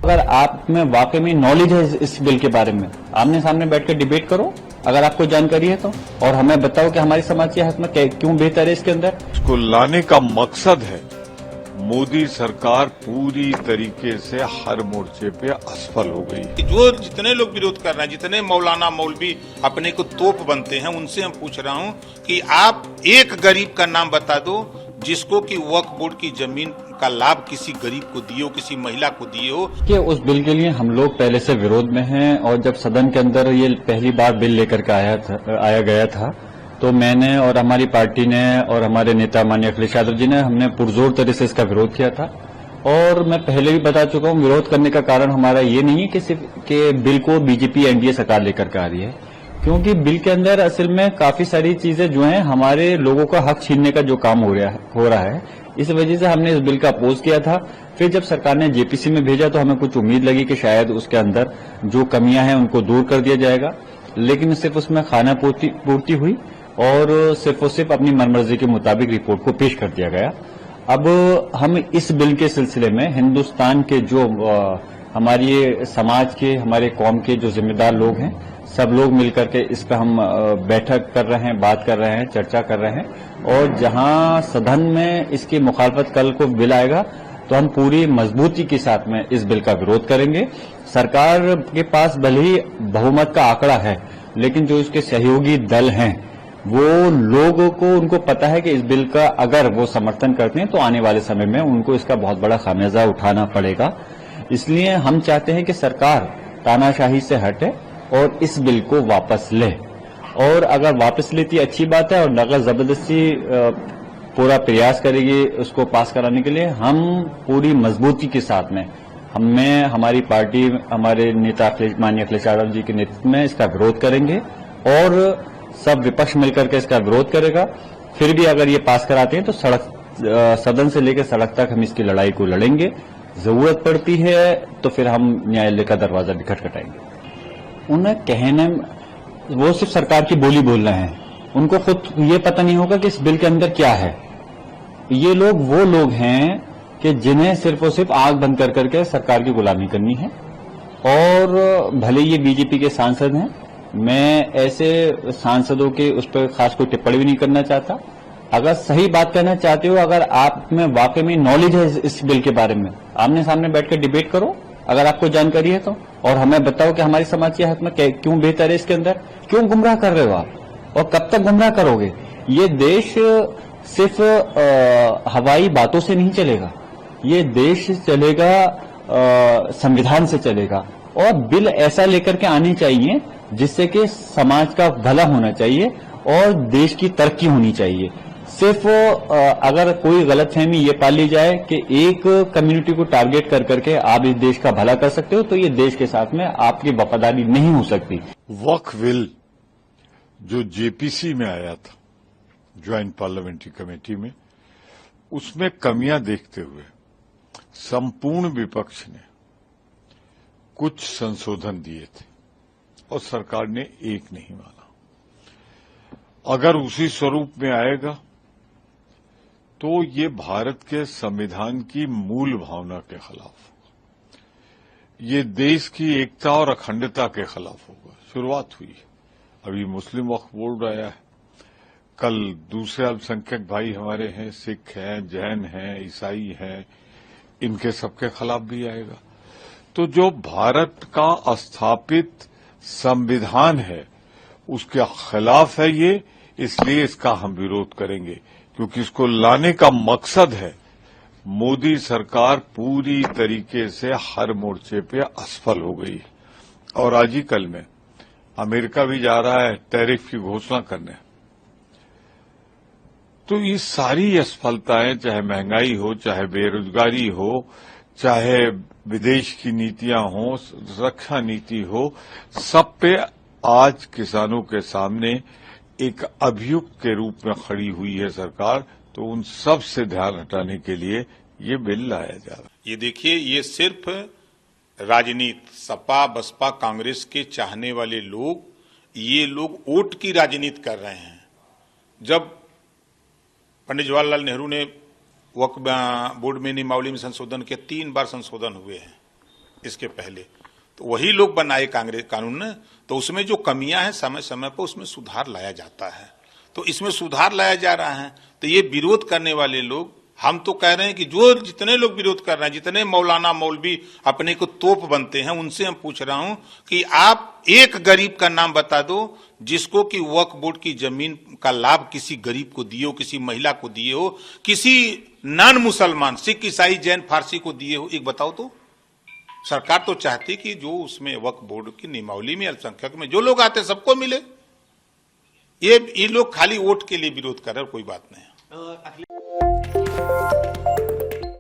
अगर आप में वाकई में नॉलेज है इस बिल के बारे में, आमने सामने बैठकर डिबेट करो अगर आपको जानकारी है तो, और हमें बताओ कि हमारी समाज की हालत में क्यों बेहतर है इसके अंदर। इसको लाने का मकसद है मोदी सरकार पूरी तरीके से हर मोर्चे पे असफल हो गई। जो जितने लोग विरोध कर रहे हैं, जितने मौलाना मौलवी अपने को तोप बनते हैं, उनसे हम पूछ रहा हूं कि आप एक गरीब का नाम बता दो जिसको कि वक्फ बोर्ड की जमीन का लाभ किसी गरीब को दिए हो, किसी महिला को दिए हो। कि उस बिल के लिए हम लोग पहले से विरोध में हैं, और जब सदन के अंदर ये पहली बार बिल लेकर के आया गया था तो मैंने और हमारी पार्टी ने और हमारे नेता माननीय अखिलेश यादव जी ने हमने पुरजोर तरह से इसका विरोध किया था। और मैं पहले भी बता चुका हूं, विरोध करने का कारण हमारा ये नहीं है कि सिर्फ के बिल को बीजेपी एनडीए सरकार लेकर के आ रही है, क्योंकि बिल के अंदर असल में काफी सारी चीजें जो हैं हमारे लोगों का हक छीनने का जो काम हो रहा है, इस वजह से हमने इस बिल का अपोज किया था। फिर जब सरकार ने जेपीसी में भेजा तो हमें कुछ उम्मीद लगी कि शायद उसके अंदर जो कमियां हैं उनको दूर कर दिया जाएगा, लेकिन सिर्फ उसमें खाना पूर्ति हुई और सिर्फ अपनी मनमर्जी के मुताबिक रिपोर्ट को पेश कर दिया गया। अब हम इस बिल के सिलसिले में हिंदुस्तान के जो हमारी समाज के, हमारे कौम के जो जिम्मेदार लोग हैं, सब लोग मिलकर के इस पर हम बैठक कर रहे हैं, बात कर रहे हैं, चर्चा कर रहे हैं, और जहां सदन में इसकी मुखालफत कल को बिल आएगा तो हम पूरी मजबूती के साथ में इस बिल का विरोध करेंगे। सरकार के पास भले ही बहुमत का आंकड़ा है, लेकिन जो इसके सहयोगी दल हैं वो लोगों को, उनको पता है कि इस बिल का अगर वो समर्थन करते हैं तो आने वाले समय में उनको इसका बहुत बड़ा खामियाजा उठाना पड़ेगा। इसलिए हम चाहते हैं कि सरकार तानाशाही से हटे और इस बिल को वापस ले, और अगर वापस लेती अच्छी बात है, और अगर जबरदस्ती पूरा प्रयास करेगी उसको पास कराने के लिए, हम पूरी मजबूती के साथ में हमारी पार्टी, हमारे नेता माननीय अखिलेश यादव जी के नेतृत्व में इसका विरोध करेंगे और सब विपक्ष मिलकर के इसका विरोध करेगा। फिर भी अगर ये पास कराते हैं तो सदन से लेकर सड़क तक हम इसकी लड़ाई को लड़ेंगे। जरूरत पड़ती है तो फिर हम न्यायालय का दरवाजा भी खटखटाएंगे। उन्हें कहने, वो सिर्फ सरकार की बोली बोल रहे हैं, उनको खुद ये पता नहीं होगा कि इस बिल के अंदर क्या है। ये लोग वो लोग हैं कि जिन्हें सिर्फ और सिर्फ आंख बंद कर करके सरकार की गुलामी करनी है, और भले ये बीजेपी के सांसद हैं, मैं ऐसे सांसदों के उस पर खास कोई टिप्पणी भी नहीं करना चाहता। अगर सही बात करना चाहते हो, अगर आप में वाकई में नॉलेज है इस बिल के बारे में, आमने सामने बैठकर डिबेट करो अगर आपको जानकारी है तो, और हमें बताओ कि हमारी समाज की हालत में क्यों बेहतर है इसके अंदर, क्यों गुमराह कर रहे हो आप, और कब तक गुमराह करोगे। ये देश सिर्फ हवाई बातों से नहीं चलेगा, ये देश चलेगा संविधान से चलेगा, और बिल ऐसा लेकर के आने चाहिए जिससे कि समाज का भला होना चाहिए और देश की तरक्की होनी चाहिए। सिर्फ अगर कोई गलतफहमी ये पाल ली जाए कि एक कम्युनिटी को टारगेट कर करके आप इस देश का भला कर सकते हो, तो ये देश के साथ में आपकी वफादारी नहीं हो सकती। वक्फ बिल जो जेपीसी में आया था, ज्वाइंट पार्लियामेंट्री कमेटी में, उसमें कमियां देखते हुए संपूर्ण विपक्ष ने कुछ संशोधन दिए थे और सरकार ने एक नहीं माना। अगर उसी स्वरूप में आएगा तो ये भारत के संविधान की मूल भावना के खिलाफ होगा, ये देश की एकता और अखंडता के खिलाफ होगा। शुरुआत हुई है, अभी मुस्लिम वक्फ बोर्ड आया है, कल दूसरे अल्पसंख्यक भाई हमारे हैं, सिख हैं, जैन हैं, ईसाई हैं, इनके सबके खिलाफ भी आएगा। तो जो भारत का स्थापित संविधान है उसके खिलाफ है ये, इसलिए इसका हम विरोध करेंगे, क्योंकि इसको लाने का मकसद है मोदी सरकार पूरी तरीके से हर मोर्चे पे असफल हो गई। और आज ही कल में अमेरिका भी जा रहा है टैरिफ की घोषणा करने। तो ये सारी असफलताएं, चाहे महंगाई हो, चाहे बेरोजगारी हो, चाहे विदेश की नीतियां हो, रक्षा नीति हो, सब पे आज किसानों के सामने एक अभियुक्त के रूप में खड़ी हुई है सरकार। तो उन सब से ध्यान हटाने के लिए ये बिल लाया जा रहा है। ये देखिए, ये सिर्फ राजनीति, सपा बसपा कांग्रेस के चाहने वाले लोग, ये लोग वोट की राजनीति कर रहे हैं। जब पंडित जवाहरलाल नेहरू ने वक्फ बोर्ड में नियमावली में संशोधन के 3 बार संशोधन हुए हैं, इसके पहले, तो वही लोग बनाए कांग्रेस कानून ने, तो उसमें जो कमियां हैं समय समय पर उसमें सुधार लाया जाता है। तो इसमें सुधार लाया जा रहा है। तो ये विरोध करने वाले लोग, हम तो कह रहे हैं कि जो जितने लोग विरोध कर रहे हैं, जितने मौलाना मौलवी अपने को तोप बनते हैं, उनसे हम पूछ रहा हूं कि आप एक गरीब का नाम बता दो जिसको कि वक्फ बोर्ड की जमीन का लाभ किसी गरीब को दिए हो, किसी महिला को दिए हो, किसी नॉन मुसलमान सिख ईसाई जैन फारसी को दिए हो, एक बताओ तो। सरकार तो चाहती कि जो उसमें वक्फ बोर्ड की नियमावली में अल्पसंख्यक में जो लोग आते सबको मिले। ये लोग खाली वोट के लिए विरोध कर रहे हैं, कोई बात नहीं।